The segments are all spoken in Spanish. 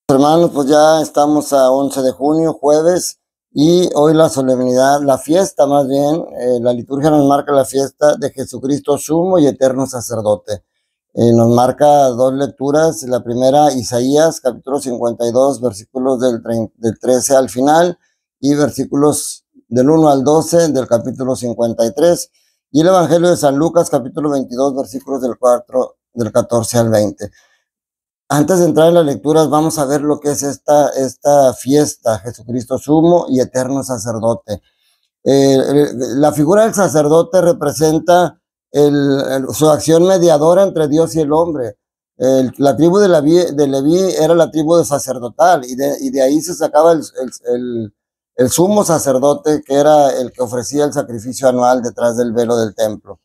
Hermanos, pues ya estamos a 11 de junio, jueves, y hoy la solemnidad, la fiesta más bien, la liturgia nos marca la fiesta de Jesucristo, sumo y eterno sacerdote. Nos marca dos lecturas, la primera, Isaías, capítulo 52, versículos del 13 al final, y versículos del 1 al 12 del capítulo 53, y el Evangelio de San Lucas, capítulo 22, versículos del 14 al 20. Antes de entrar en las lecturas, vamos a ver lo que es esta fiesta, Jesucristo sumo y eterno sacerdote. La figura del sacerdote representa su acción mediadora entre Dios y el hombre. La tribu de Leví era la tribu de sacerdotal, y de ahí se sacaba el sumo sacerdote, que era el que ofrecía el sacrificio anual detrás del velo del templo.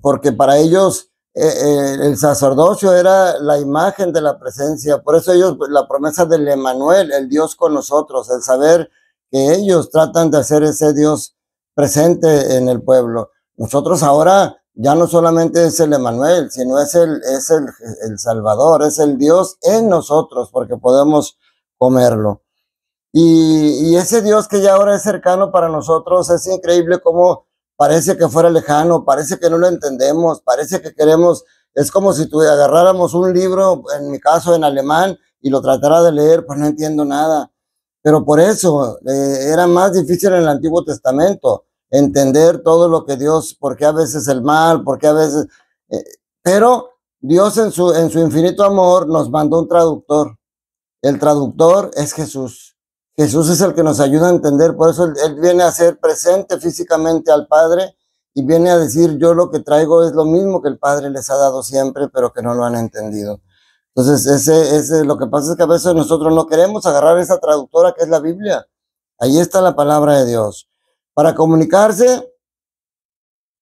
Porque para ellos el sacerdocio era la imagen de la presencia. Por eso ellos, la promesa del Emmanuel, el Dios con nosotros, el saber que ellos tratan de hacer ese Dios presente en el pueblo. Nosotros ahora ya no solamente es el Emmanuel, sino es el Salvador, es el Dios en nosotros, porque podemos comerlo. Y ese Dios que ya ahora es cercano para nosotros, es increíble cómo parece que fuera lejano, parece que no lo entendemos, parece que queremos, es como si agarráramos un libro, en mi caso en alemán, y lo tratara de leer, pues no entiendo nada. Pero por eso era más difícil en el Antiguo Testamento entender todo lo que Dios, porque a veces el mal, porque a veces... pero Dios en su infinito amor nos mandó un traductor. El traductor es Jesús. Jesús es el que nos ayuda a entender, por eso él viene a ser presente físicamente al Padre y viene a decir: yo lo que traigo es lo mismo que el Padre les ha dado siempre, pero que no lo han entendido. Entonces, lo que pasa es que a veces nosotros no queremos agarrar esa traductora que es la Biblia. Ahí está la palabra de Dios. Para comunicarse,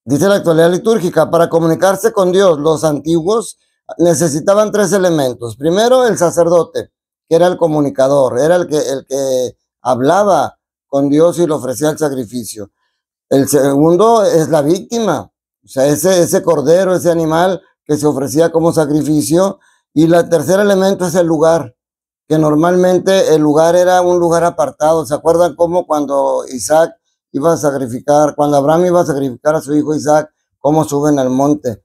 dice la actualidad litúrgica, para comunicarse con Dios, los antiguos necesitaban tres elementos. Primero, el sacerdote, que era el comunicador, era el que hablaba con Dios y le ofrecía el sacrificio. El segundo es la víctima, o sea, ese cordero, ese animal que se ofrecía como sacrificio. Y el tercer elemento es el lugar, que normalmente el lugar era un lugar apartado. ¿Se acuerdan cómo cuando Isaac iba a sacrificar, cuando Abraham iba a sacrificar a su hijo Isaac, cómo suben al monte?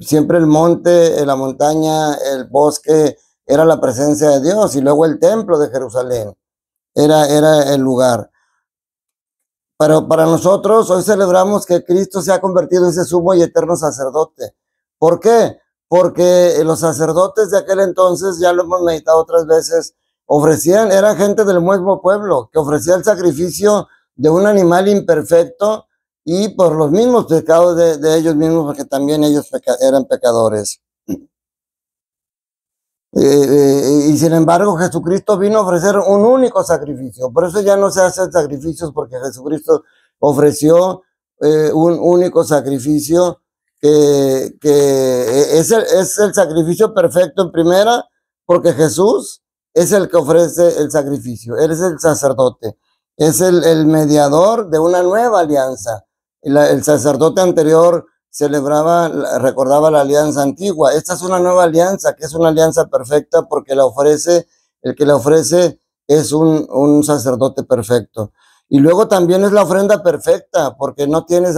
Siempre el monte, la montaña, el bosque, era la presencia de Dios, y luego el templo de Jerusalén era el lugar. Pero para nosotros hoy celebramos que Cristo se ha convertido en ese sumo y eterno sacerdote. ¿Por qué? Porque los sacerdotes de aquel entonces, ya lo hemos meditado otras veces, eran gente del mismo pueblo, que ofrecía el sacrificio de un animal imperfecto, y por los mismos pecados de ellos mismos, porque también ellos eran pecadores. Y sin embargo, Jesucristo vino a ofrecer un único sacrificio. Por eso ya no se hacen sacrificios, porque Jesucristo ofreció un único sacrificio, que es el sacrificio perfecto en primera, porque Jesús es el que ofrece el sacrificio. Él es el sacerdote, es el mediador de una nueva alianza. El sacerdote anterior recordaba la alianza antigua. Esta es una nueva alianza, que es una alianza perfecta, porque el que la ofrece es un sacerdote perfecto. Y luego también es la ofrenda perfecta, porque no tiene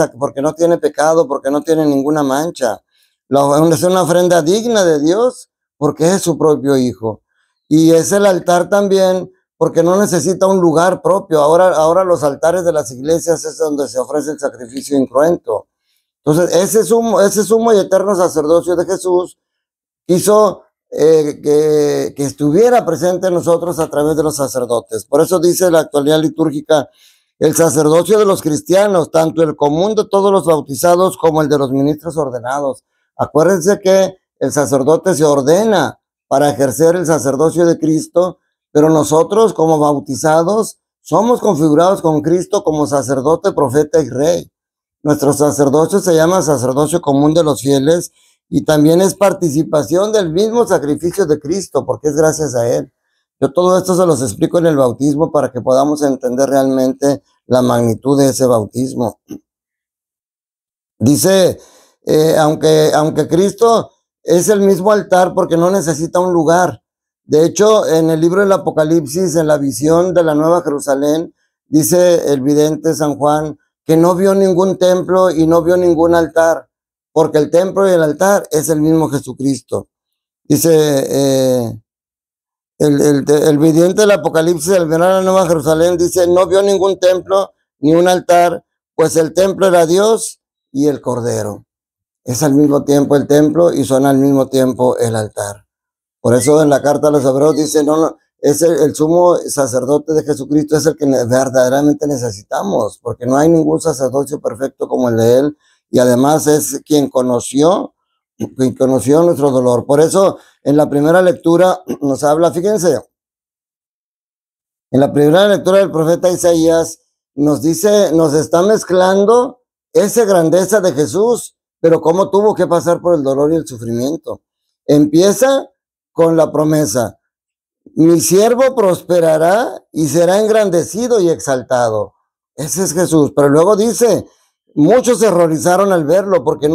pecado, porque no tiene ninguna mancha. Es una ofrenda digna de Dios, porque es su propio Hijo. Y es el altar también, porque no necesita un lugar propio. Ahora los altares de las iglesias es donde se ofrece el sacrificio incruento. Entonces, ese sumo y eterno sacerdocio de Jesús quiso que estuviera presente en nosotros a través de los sacerdotes. Por eso dice la actualidad litúrgica: el sacerdocio de los cristianos, tanto el común de todos los bautizados como el de los ministros ordenados. Acuérdense que el sacerdote se ordena para ejercer el sacerdocio de Cristo, pero nosotros, como bautizados, somos configurados con Cristo como sacerdote, profeta y rey. Nuestro sacerdocio se llama sacerdocio común de los fieles, y también es participación del mismo sacrificio de Cristo, porque es gracias a Él. Yo todo esto se los explico en el bautismo, para que podamos entender realmente la magnitud de ese bautismo. Dice, aunque Cristo es el mismo altar, porque no necesita un lugar, De hecho, en el libro del Apocalipsis, en la visión de la Nueva Jerusalén, dice el vidente San Juan que no vio ningún templo y no vio ningún altar, porque el templo y el altar es el mismo Jesucristo. Dice el vidente del Apocalipsis, al ver la Nueva Jerusalén, dice, no vio ningún templo ni un altar, pues el templo era Dios y el Cordero. Es al mismo tiempo el templo y son al mismo tiempo el altar. Por eso en la carta a los Hebreos dice, no, es el sumo sacerdote de Jesucristo, es el que verdaderamente necesitamos, porque no hay ningún sacerdocio perfecto como el de él, y además es quien conoció nuestro dolor. Por eso en la primera lectura nos habla, fíjense, en la primera lectura del profeta Isaías nos dice, nos está mezclando esa grandeza de Jesús, pero cómo tuvo que pasar por el dolor y el sufrimiento. Empieza con la promesa, mi siervo prosperará y será engrandecido y exaltado. Ese es Jesús. Pero luego dice, muchos se horrorizaron al verlo porque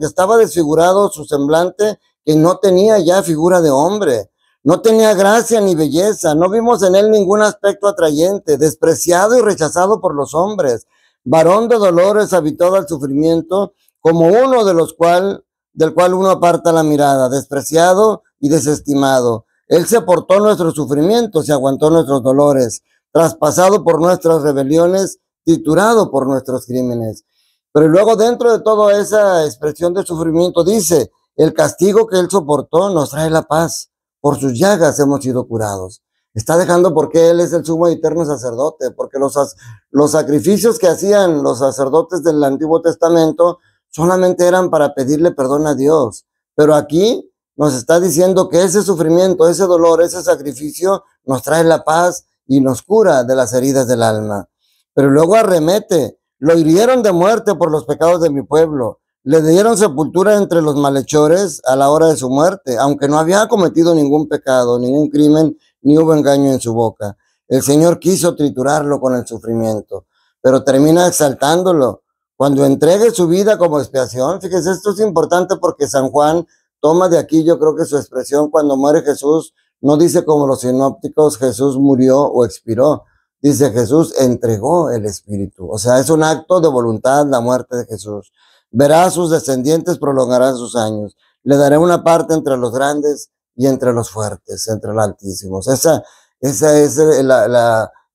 estaba desfigurado su semblante, que no tenía ya figura de hombre. No tenía gracia ni belleza, no vimos en él ningún aspecto atrayente, despreciado y rechazado por los hombres, varón de dolores, habituado al sufrimiento, como uno del cual uno aparta la mirada, despreciado y desestimado. Él soportó nuestros sufrimientos y aguantó nuestros dolores, traspasado por nuestras rebeliones, triturado por nuestros crímenes. Pero luego dentro de toda esa expresión de sufrimiento dice, el castigo que él soportó nos trae la paz. Por sus llagas hemos sido curados. Está dejando porque él es el sumo y eterno sacerdote, porque los sacrificios que hacían los sacerdotes del Antiguo Testamento solamente eran para pedirle perdón a Dios. Pero aquí nos está diciendo que ese sufrimiento, ese dolor, ese sacrificio nos trae la paz y nos cura de las heridas del alma. Pero luego arremete, lo hirieron de muerte por los pecados de mi pueblo. Le dieron sepultura entre los malhechores a la hora de su muerte, aunque no había cometido ningún pecado, ningún crimen, ni hubo engaño en su boca. El Señor quiso triturarlo con el sufrimiento, pero termina exaltándolo. Cuando entregue su vida como expiación, fíjese, esto es importante porque San Juan toma de aquí, yo creo que su expresión, cuando muere Jesús, no dice como los sinópticos, Jesús murió o expiró. Dice, Jesús entregó el Espíritu. O sea, es un acto de voluntad la muerte de Jesús. Verá a sus descendientes, prolongarán sus años. Le daré una parte entre los grandes y entre los fuertes, entre los altísimos. Esa es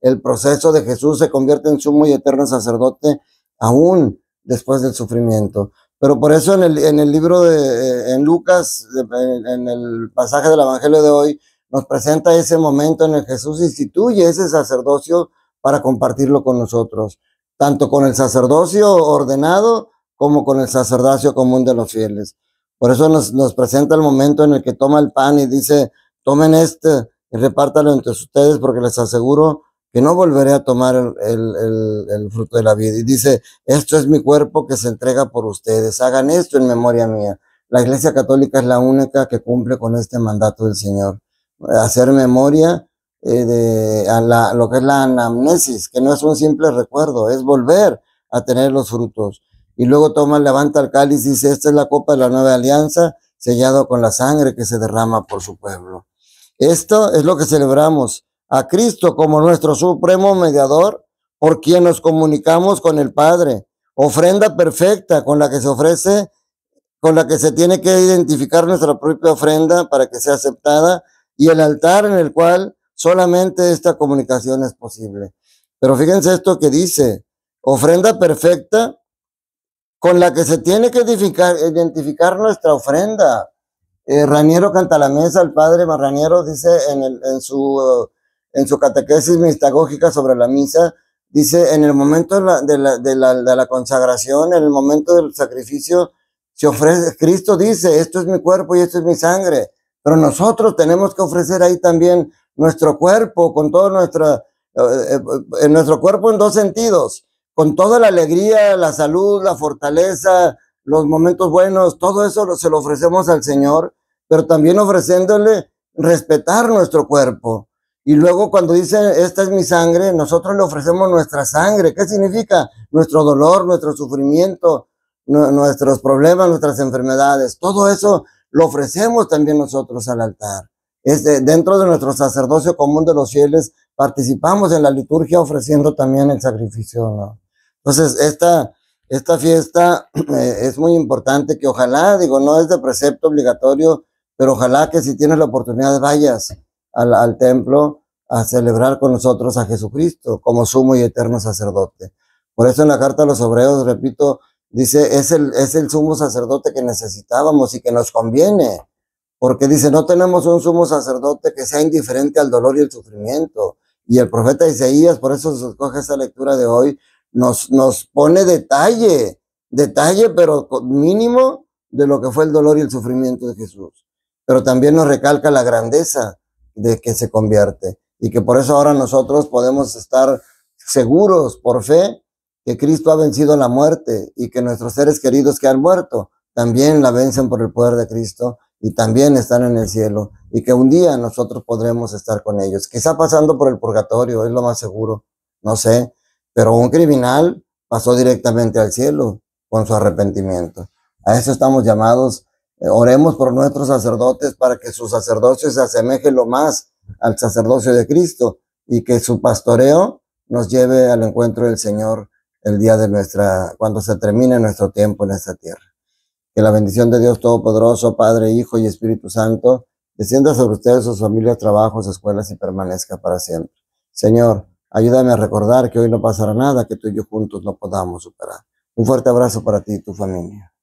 el proceso de Jesús. Se convierte en sumo y eterno sacerdote aún después del sufrimiento. Pero por eso en el libro en Lucas, en el pasaje del Evangelio de hoy, nos presenta ese momento en el que Jesús instituye ese sacerdocio para compartirlo con nosotros, tanto con el sacerdocio ordenado como con el sacerdocio común de los fieles. Por eso nos presenta el momento en el que toma el pan y dice, tomen y repártalo entre ustedes porque les aseguro que no volveré a tomar el fruto de la vida. Y dice, esto es mi cuerpo que se entrega por ustedes, hagan esto en memoria mía. La Iglesia Católica es la única que cumple con este mandato del Señor, hacer memoria lo que es la anamnesis, que no es un simple recuerdo, es volver a tener los frutos. Y luego levanta el cáliz y dice, esta es la copa de la nueva alianza, sellado con la sangre que se derrama por su pueblo. Esto es lo que celebramos, a Cristo como nuestro supremo mediador, por quien nos comunicamos con el Padre, ofrenda perfecta con la que se ofrece, con la que se tiene que identificar nuestra propia ofrenda para que sea aceptada, y el altar en el cual solamente esta comunicación es posible. Pero fíjense esto que dice, ofrenda perfecta con la que se tiene que identificar nuestra ofrenda. Raniero Cantalamessa, el padre Raniero, dice en su catequesis mistagógica sobre la misa, dice, en el momento de la consagración, en el momento del sacrificio, se ofrece, Cristo dice, esto es mi cuerpo y esto es mi sangre, pero nosotros tenemos que ofrecer ahí también nuestro cuerpo, con todo nuestro cuerpo en dos sentidos, con toda la alegría, la salud, la fortaleza, los momentos buenos, todo eso se lo ofrecemos al Señor, pero también ofreciéndole respetar nuestro cuerpo. Y luego cuando dice, esta es mi sangre, nosotros le ofrecemos nuestra sangre. ¿Qué significa? Nuestro dolor, nuestro sufrimiento, nuestros problemas, nuestras enfermedades. Todo eso lo ofrecemos también nosotros al altar. Dentro de nuestro sacerdocio común de los fieles, participamos en la liturgia ofreciendo también el sacrificio, ¿no? Entonces, esta fiesta es muy importante, que ojalá, digo, no es de precepto obligatorio, pero ojalá que si tienes la oportunidad vayas al templo a celebrar con nosotros a Jesucristo como sumo y eterno sacerdote. Por eso en la carta a los Hebreos, repito, dice, es el sumo sacerdote que necesitábamos y que nos conviene, porque dice, no tenemos un sumo sacerdote que sea indiferente al dolor y el sufrimiento. Y el profeta Isaías, por eso se escoge esa lectura de hoy, nos pone detalle, pero mínimo de lo que fue el dolor y el sufrimiento de Jesús. Pero también nos recalca la grandeza de que se convierte y que por eso ahora nosotros podemos estar seguros por fe que Cristo ha vencido la muerte y que nuestros seres queridos que han muerto también la vencen por el poder de Cristo y también están en el cielo y que un día nosotros podremos estar con ellos. Quizá pasando por el purgatorio, es lo más seguro, no sé, pero un criminal pasó directamente al cielo con su arrepentimiento. A eso estamos llamados. Oremos por nuestros sacerdotes para que su sacerdocio se asemeje lo más al sacerdocio de Cristo y que su pastoreo nos lleve al encuentro del Señor el día de cuando se termine nuestro tiempo en esta tierra. Que la bendición de Dios Todopoderoso, Padre, Hijo y Espíritu Santo, descienda sobre ustedes, sus familias, trabajos, escuelas y permanezca para siempre. Señor, ayúdame a recordar que hoy no pasará nada que tú y yo juntos no podamos superar. Un fuerte abrazo para ti y tu familia.